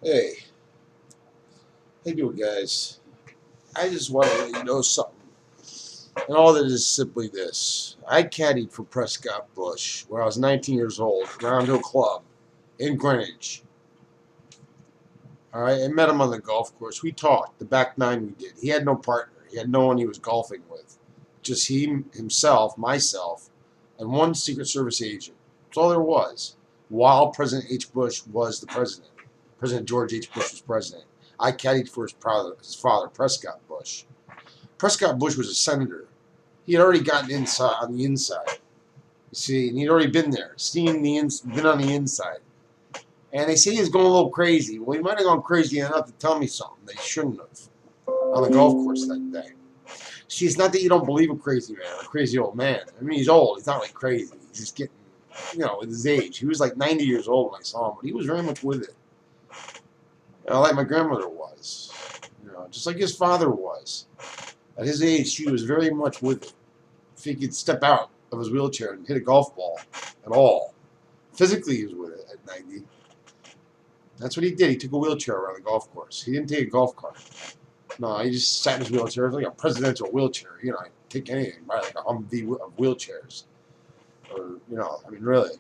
Hey, how you doing, guys? I just want to let you know something. And all that is simply this. I caddied for Prescott Bush when I was 19 years old at Round Hill Club in Greenwich. All right, I met him on the golf course. We talked. The back nine we did. He had no partner. He had no one he was golfing with. Just he, himself, myself, and one Secret Service agent. That's all there was. While President H. Bush was the president. President George H. Bush was president. I caddied for his father, Prescott Bush. Prescott Bush was a senator. He had already gotten inside on the inside. You see, and he'd already been there, been on the inside. And they say he was going a little crazy. Well, he might have gone crazy enough to tell me something that he shouldn't have on the golf course that day. See, it's not that you don't believe a crazy man, a crazy old man. I mean, he's old. He's not like crazy. He's just getting, with his age. He was like 90 years old when I saw him, but he was very much with it. Like my grandmother was. Just like his father was. At his age, she was very much with it. If he could step out of his wheelchair and hit a golf ball at all. Physically, he was with it at 90. That's what he did. He took a wheelchair around the golf course. He didn't take a golf cart. No, he just sat in his wheelchair. It was like a presidential wheelchair. I'd take anything, buy like a Humvee of wheelchairs. Or, I mean, really.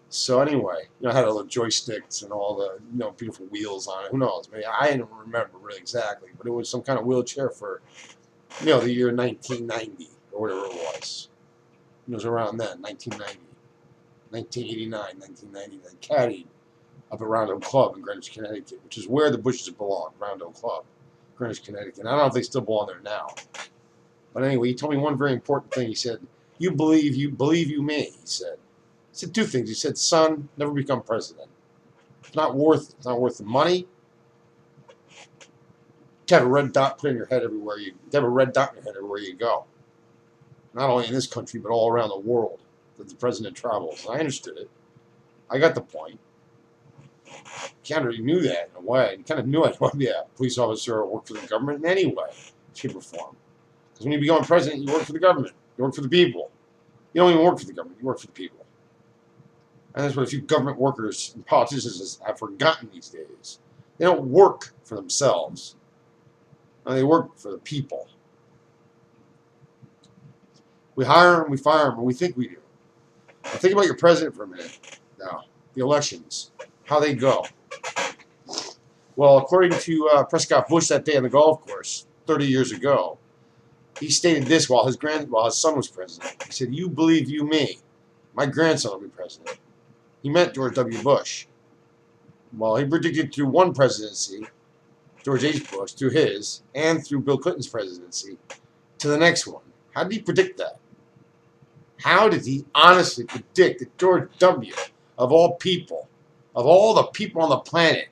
So anyway, it had all the joysticks and all the, beautiful wheels on it. Who knows? Maybe I don't remember really exactly, but it was some kind of wheelchair for, the year 1990 or whatever it was. It was around then, 1990, 1989, 1990. Then caddied up at Round Hill Club in Greenwich, Connecticut, which is where the Bushes belong, Round Hill Club, Greenwich, Connecticut. And I don't know if they still belong there now. But anyway, he told me one very important thing. He said, you believe you me, he said. He said two things. He said, son, never become president. It's not worth the money. To have a red dot put in your head everywhere you go. Not only in this country, but all around the world that the president travels. I understood it. I got the point. Kind of knew that in a way. He kind of knew I'd want to be a police officer or work for the government in any way, shape, or form. Because when you become president, you work for the government. You work for the people. You don't even work for the government. You work for the people. And that's what a few government workers and politicians have forgotten these days. They don't work for themselves. No, they work for the people. We hire them, we fire them, and we think we do. Now think about your president for a minute. Now, the elections, how they go. Well, according to Prescott Bush that day on the golf course 30 years ago, he stated this while his son was president. He said, you believe you me. My grandson will be president. He meant George W. Bush. Well, he predicted through one presidency, George H. Bush, through his, and through Bill Clinton's presidency, to the next one. How did he predict that? How did he honestly predict that George W., of all people, of all the people on the planet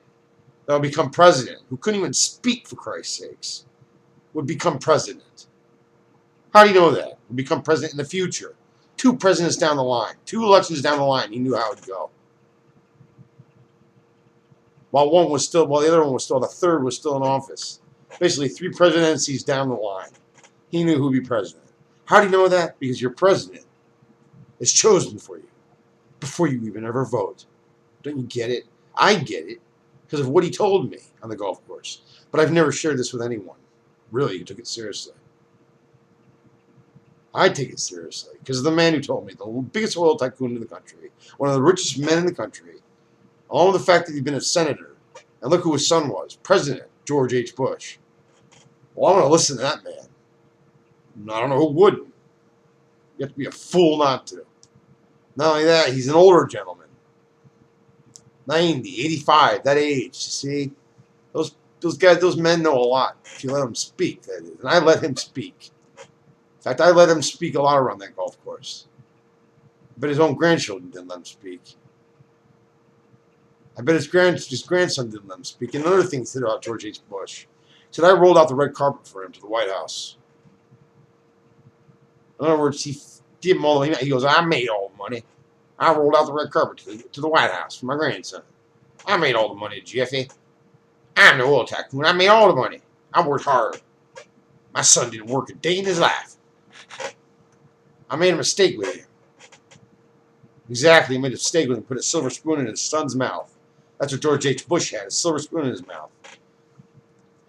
that would become president, who couldn't even speak for Christ's sakes, would become president? How do you know that? Would become president in the future? 2 presidents down the line, 2 elections down the line, he knew how it would go. While the other one was still, the third was still in office. Basically, 3 presidencies down the line, he knew who would be president. How do you know that? Because your president is chosen for you before you even ever vote. Don't you get it? I get it because of what he told me on the golf course. But I've never shared this with anyone, really, who took it seriously. I take it seriously because of the man who told me, the biggest oil tycoon in the country, one of the richest men in the country, along with the fact that he'd been a senator. And look who his son was, President George H. Bush. Well, I'm going to listen to that man. I don't know who wouldn't. You have to be a fool not to. Not only that, he's an older gentleman. 90, 85, that age, you see? Those men know a lot if you let them speak, that is. And I let him speak. In fact, I let him speak a lot around that golf course. But his own grandchildren didn't let him speak. I bet his grandson didn't let him speak. And another thing he said about George H. Bush. He said, I rolled out the red carpet for him to the White House. In other words, he gave him all the money. He goes, I made all the money. I rolled out the red carpet to the White House for my grandson. I made all the money, Jeffy. I'm the oil tycoon. I made all the money. I worked hard. My son didn't work a day in his life. I made a mistake with him. Exactly. He made a mistake when he put a silver spoon in his son's mouth. That's what George H. Bush had, a silver spoon in his mouth.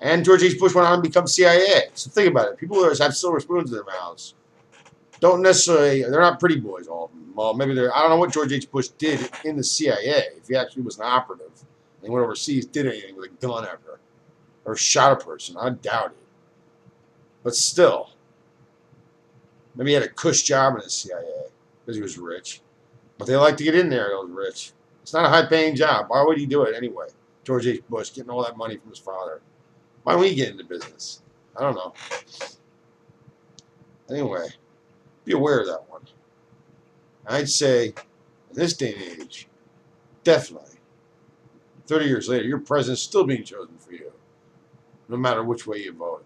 And George H. Bush went on to become CIA. So think about it. People who have silver spoons in their mouths don't necessarily, they're not pretty boys, all of them. Well, maybe they're, I don't know what George H. Bush did in the CIA, if he actually was an operative and went overseas, did anything with a gun ever, or shot a person. I doubt it. But still, maybe he had a cush job in the CIA because he was rich. But they like to get in there, those rich. It's not a high-paying job. Why would he do it anyway? George H. Bush, getting all that money from his father. Why don't we get into business? I don't know. Anyway, be aware of that one. I'd say, in this day and age, definitely, 30 years later, your president's still being chosen for you, no matter which way you vote.